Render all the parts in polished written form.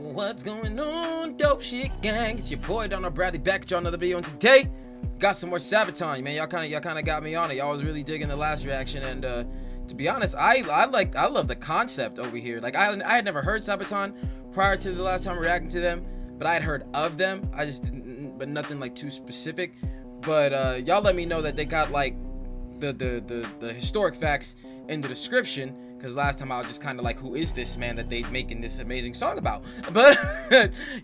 What's going on, dope shit gang? It's your boy DarrnellBradley back at y'all another video, and today we got some more SABATON, man. Y'all kind of got me on it. Y'all was really digging the last reaction, and to be honest, I love the concept over here. Like I had never heard SABATON prior to the last time reacting to them, but I had heard of them. I just didn't, but nothing like too specific. But y'all let me know that they got like the historic facts in the description. Because last time I was just kind of like, who is this man that they making this amazing song about? But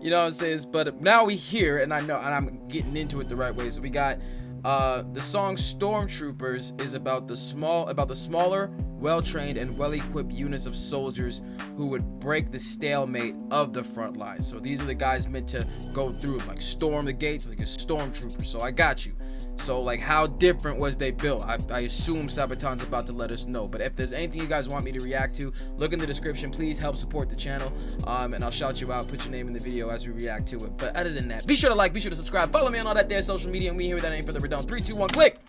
you know what I'm saying? But now we here, and I know, and I'm getting into it the right way. So we got the song Stormtroopers is about the smaller, well-trained and well-equipped units of soldiers who would break the stalemate of the front lines. So these are the guys meant to go through, like storm the gates, like a stormtrooper. So I got you. So like, how different was they built? I assume SABATON's about to let us know. But if there's anything you guys want me to react to, look in the description. Please help support the channel, and I'll shout you out, put your name in the video as we react to it. But other than that, be sure to like, be sure to subscribe, follow me on all that there social media, and we here without any further ado. 3, 2, 1, click.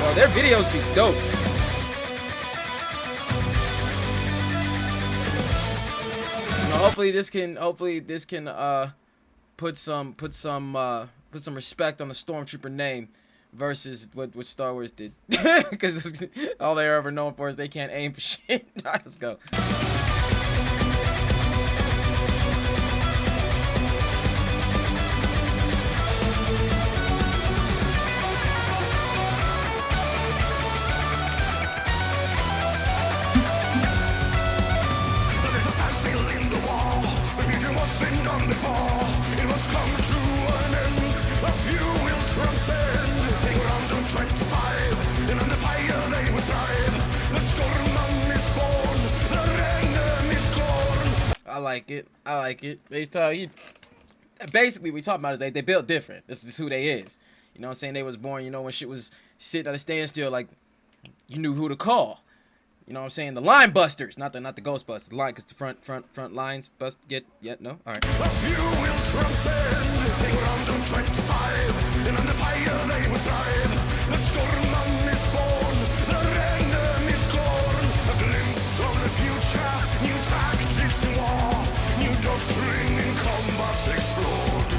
Well, their videos be dope. You know, hopefully this can put some respect on the Stormtrooper name versus what Star Wars did. Because all they're ever known for is they can't aim for shit. Alright, let's go. I like it. Basically, we talking about is they built different. This is who they is. You know what I'm saying? They was born, you know, when shit was sitting at a standstill, like, you knew who to call. You know what I'm saying? The line busters, not the Ghostbusters. The line, because the front lines bust. No? Alright. A few will transcend. They were under 25. And under fire they would thrive. The storm is born. The random is gone. A glimpse of the future. New tactics in war. New doctrine in combat explored.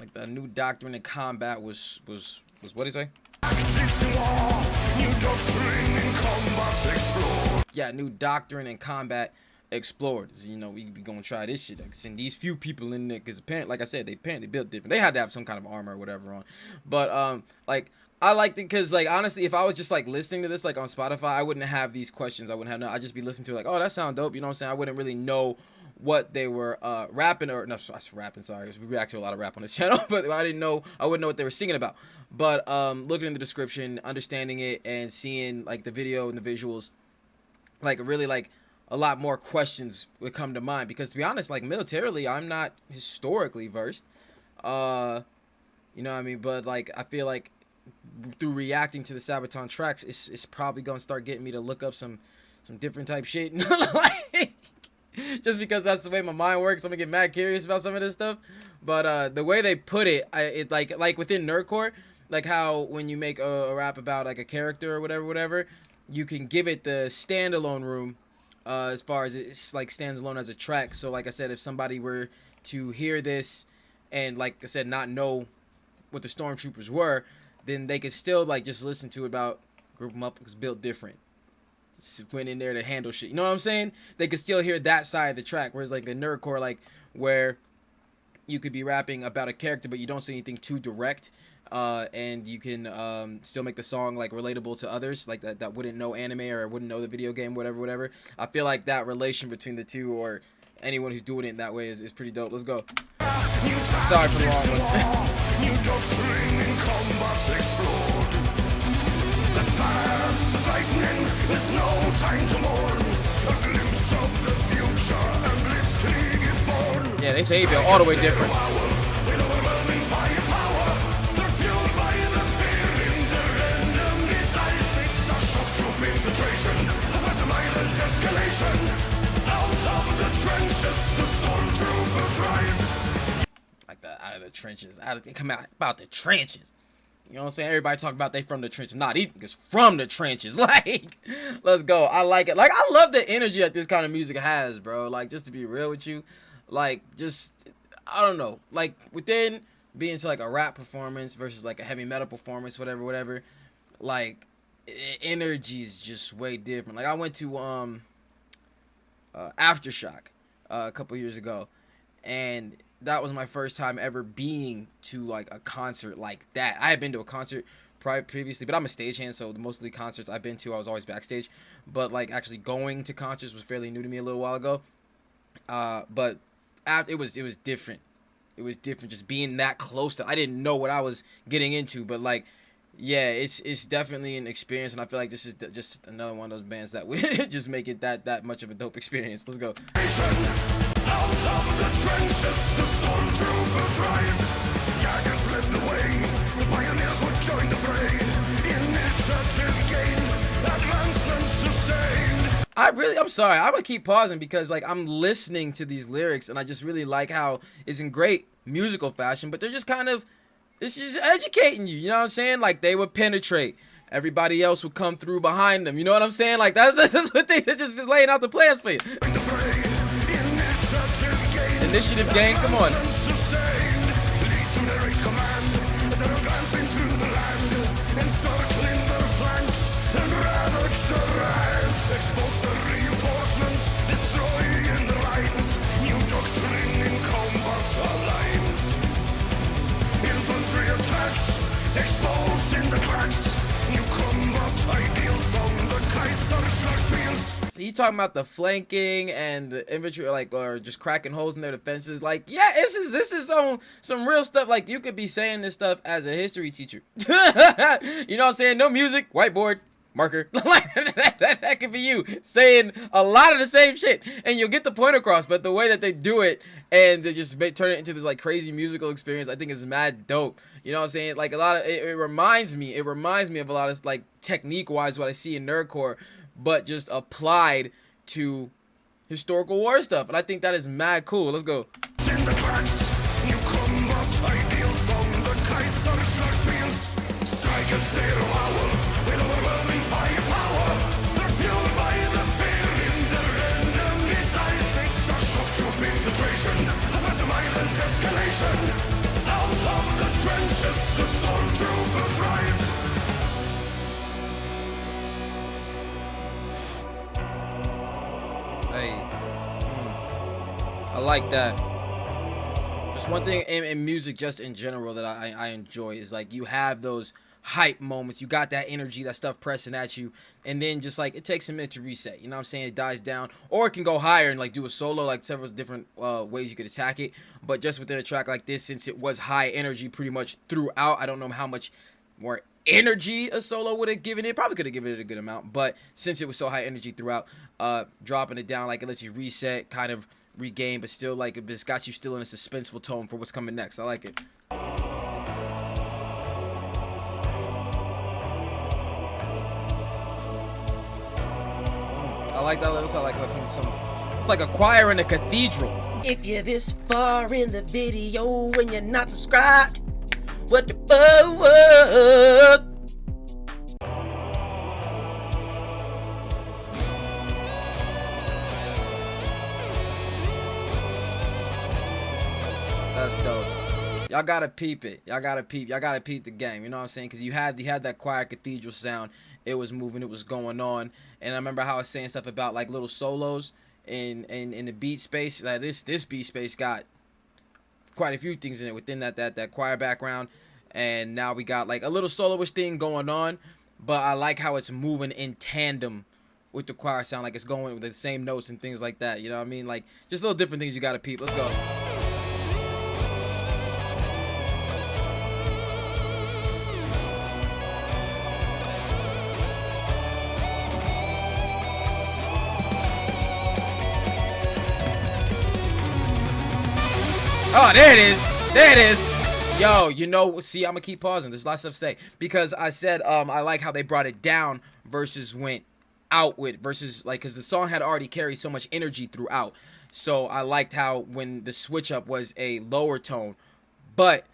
Like the new doctrine in combat was what did he say? Tactics in war. New doctrine in combat explored. Yeah, new doctrine in combat explored. You know, we be gonna try this shit. Like, send these few people in there because apparently, like I said, they built different. They had to have some kind of armor or whatever on. But like, I liked it because, like, honestly, if I was just like listening to this like on Spotify, I wouldn't have these questions. I wouldn't have no. I'd just be listening to it like, oh, that sound dope. You know what I'm saying? I wouldn't really know what they were rapping, or no, rapping, sorry, we react to a lot of rap on this channel, but I wouldn't know what they were singing about. But looking in the description, understanding it, and seeing like the video and the visuals, like really like a lot more questions would come to mind, because to be honest, like militarily I'm not historically versed, you know what I mean, but like I feel like through reacting to the SABATON tracks, it's probably gonna start getting me to look up some different type shit. Like, just because that's the way my mind works, I'm gonna get mad curious about some of this stuff. But the way they put it, it like within nerdcore, like how when you make a rap about like a character or whatever, you can give it the standalone room, as far as it's like stands alone as a track. So like I said, if somebody were to hear this and like I said not know what the Stormtroopers were, then they could still like just listen to it about group them up because built different. Went in there to handle shit. You know what I'm saying? They could still hear that side of the track. Whereas like the nerdcore, like where you could be rapping about a character, but you don't say anything too direct, and you can still make the song like relatable to others, like that wouldn't know anime or wouldn't know the video game, whatever. I feel like that relation between the two, or anyone who's doing it that way, is pretty dope. Let's go. Sorry for the long one. New doctrine in combat explored. As fast as lightning, there's no time to mourn. A glimpse of the future, and blitzkrieg is born. Yeah, they say he built all the way different. With overwhelming firepower, they're fueled by the fear in their enemy's eyes. It's a shock troop infiltration, a fast and violent escalation. Out of the trenches, the stormtroopers rise. Like that, out of the trenches, come out about the trenches. You know what I'm saying? Everybody talk about they from the trenches. Nah, these niggas from the trenches. Like, let's go. I like it. Like, I love the energy that this kind of music has, bro. Like, just to be real with you, like, just, I don't know. Like, within being to like a rap performance versus like a heavy metal performance, whatever, like, energy is just way different. Like, I went to Aftershock a couple years ago, and that was my first time ever being to like a concert like that. I had been to a concert previously, but I'm a stagehand, so mostly concerts I've been to, I was always backstage. But like actually going to concerts was fairly new to me a little while ago. But it was different. It was different just being that close to. I didn't know what I was getting into, but like, yeah, it's definitely an experience, and I feel like this is just another one of those bands that would just make it that much of a dope experience. Let's go. Out of the trenches, the Stormtroopers rise. Jaggers led the way, pioneers would join the fray. Initiative gained, advancement sustained. I'm sorry, I'm gonna keep pausing because like I'm listening to these lyrics and I just really like how it's in great musical fashion, but they're just kind of, it's just educating you, you know what I'm saying? Like they would penetrate, everybody else would come through behind them, you know what I'm saying? Like that's what they're just laying out the plans for you. Initiative gain, come on. Infantry attacks, exposing the cracks. New combat ideals on the Kaiserschlagsfields. So you talking about the flanking and the infantry, like, or just cracking holes in their defenses? Like, yeah, this is some real stuff. Like, you could be saying this stuff as a history teacher. You know what I'm saying? No music, whiteboard, marker. Like that could be you saying a lot of the same shit, and you'll get the point across. But the way that they do it and they just turn it into this like crazy musical experience, I think is mad dope. You know what I'm saying? Like a lot of it reminds me of a lot of like technique wise what I see in nerdcore, but just applied to historical war stuff, and I think that is mad cool. Let's go. In the cracks, new combat ideals on the Kaiserschlagsfields. Strike at 0 hour with overwhelming firepower. They're fueled by the fear in their enemy's eyes. It's a shock troop infiltration, a fast violent escalation. Out of the trenches, the Stormtroopers rise. I like that. Just one thing in music, just in general, that I enjoy is like you have those hype moments. You got that energy, that stuff pressing at you, and then just like it takes a minute to reset. You know what I'm saying? It dies down, or it can go higher and like do a solo, like several different ways you could attack it. But just within a track like this, since it was high energy pretty much throughout, I don't know how much more energy a solo would have given it. Probably could have given it a good amount, but since it was so high energy throughout, dropping it down, like it lets you reset, kind of regain, but still like it's got you still in a suspenseful tone for what's coming next. I like it. I like that. Looks like some. It's like a choir in a cathedral. If you're this far in the video and you're not subscribed, what the fuck? That's dope. Y'all gotta peep it. Y'all gotta peep the game. You know what I'm saying? Because you had that choir cathedral sound. It was moving. It was going on. And I remember how I was saying stuff about like little solos in the beat space. Like this beat space got quite a few things in it within that choir background. And now we got like a little soloist thing going on. But I like how it's moving in tandem with the choir sound. Like it's going with the same notes and things like that. You know what I mean? Like just little different things you gotta peep. Let's go. Oh, there it is. There it is. Yo, you know, see, I'm gonna keep pausing. There's lots of stuff to say because I said I like how they brought it down versus went out with versus like because the song had already carried so much energy throughout. So I liked how when the switch up was a lower tone, but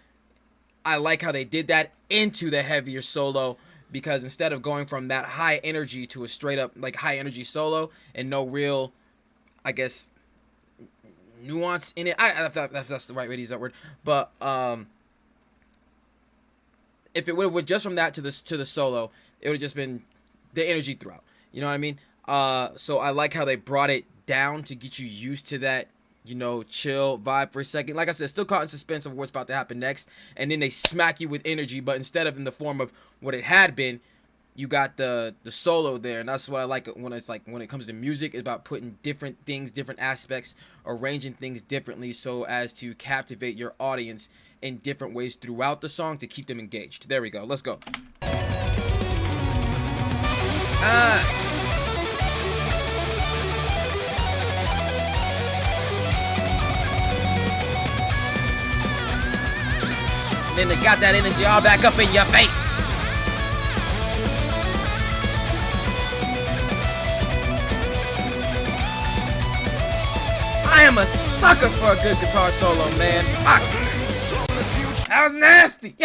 I like how they did that into the heavier solo, because instead of going from that high energy to a straight up like high energy solo and no real, I guess, nuance in it. If that's the right way to use that word. But if it would have went just from that to the solo, it would have just been the energy throughout. You know what I mean? So I like how they brought it down to get you used to that, you know, chill vibe for a second. Like I said, still caught in suspense of what's about to happen next, and then they smack you with energy, but instead of in the form of what it had been, you got the solo there. And that's what I like when it's like, when it comes to music, it's about putting different things, different aspects, arranging things differently so as to captivate your audience in different ways throughout the song to keep them engaged. There we go. Let's go. Then they got that energy all back up in your face. I am a sucker for a good guitar solo, man. Fuck. That was nasty.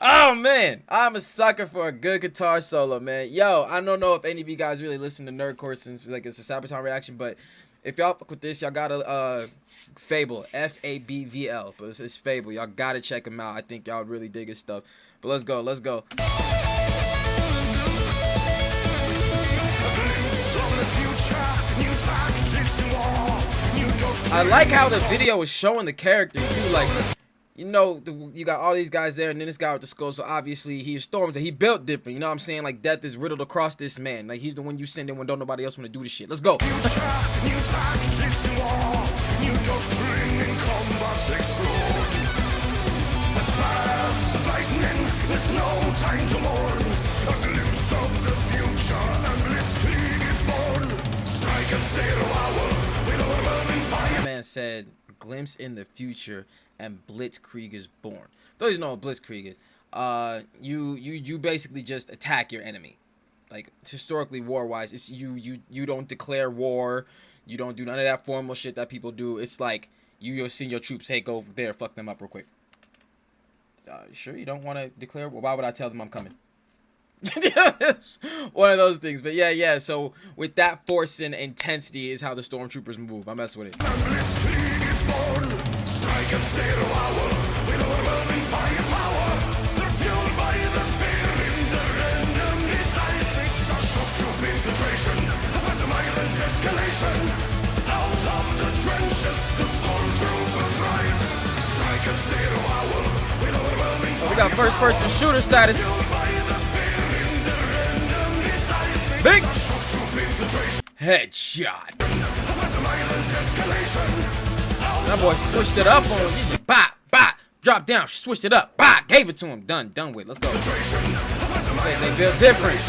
Oh man, I'm a sucker for a good guitar solo, man. Yo, I don't know if any of you guys really listen to Nerdcore since like it's a Sabaton reaction, but if y'all fuck with this, y'all gotta Fable, F-A-B-V-L, but it's Fable. Y'all gotta check him out. I think y'all really dig his stuff. But let's go, let's go. I like how the video is showing the characters too, like, you know, you got all these guys there, and then this guy with the skull, so obviously he's Stormtroopers. He built different, you know what I'm saying? Like, death is riddled across this man. Like, he's the one you send in when don't nobody else want to do the shit. Let's go. Man said, glimpse in the future and Blitzkrieg is born. Those know what Blitzkrieg is. You basically just attack your enemy. Like, historically, war-wise, it's you don't declare war. You don't do none of that formal shit that people do. It's like you'll send your troops, hey, go there, fuck them up real quick. Sure you don't want to declare? Well, why would I tell them I'm coming? One of those things. But yeah, so with that force and intensity is how the Stormtroopers move. I mess with it. Oh, we got first person shooter status. Big headshot. That boy switched it up on you. Bop, bop, drop down, switched it up, bop, gave it to him. Done with. Let's go. Say they built different.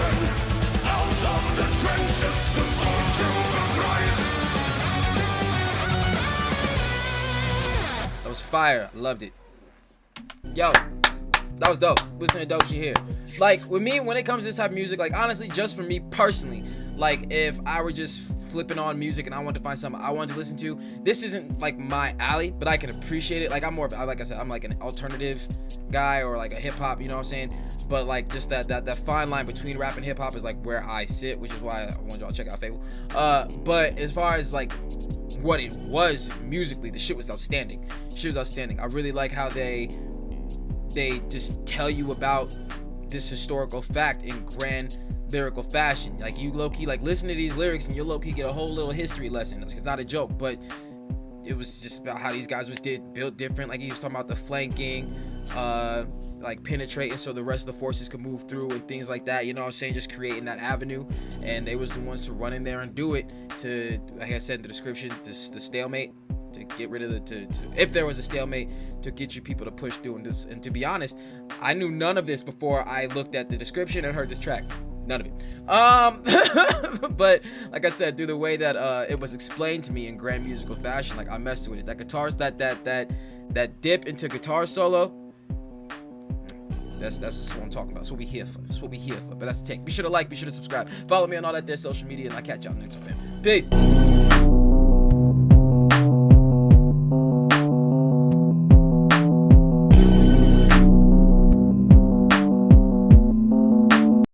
That was fire. I loved it. Yo, that was dope. Listening to dope shit here. Like, with me, when it comes to this type of music, like, honestly, just for me personally, like, if I were just flipping on music and I wanted to find something I wanted to listen to, this isn't, like, my alley, but I can appreciate it. Like, I'm more of, like I said, I'm, like, an alternative guy or, like, a hip-hop, you know what I'm saying? But, like, just that fine line between rap and hip-hop is, like, where I sit, which is why I want y'all to check out Fable. But as far as, like, what it was musically, the shit was outstanding. Shit was outstanding. I really like how they just tell you about this historical fact in grand lyrical fashion. Like, you low-key like listen to these lyrics and you low-key get a whole little history lesson. It's not a joke, but it was just about how these guys was built different. Like, he was talking about the flanking, like penetrating so the rest of the forces could move through and things like that, you know what I'm saying? Just creating that avenue, and they was the ones to run in there and do it, to, like I said in the description, the stalemate, to get rid of the if there was a stalemate, to get you people to push through. And to be honest, I knew none of this before I looked at the description and heard this track. None of it. But like I said, through the way that it was explained to me in grand musical fashion, like, I messed with it. That guitars, that dip into guitar solo, that's what I'm talking about. That's what we here for. That's what we here for. But that's the take. Be sure to like, be sure to subscribe, follow me on all that there social media, and I'll catch y'all next one, man. Peace.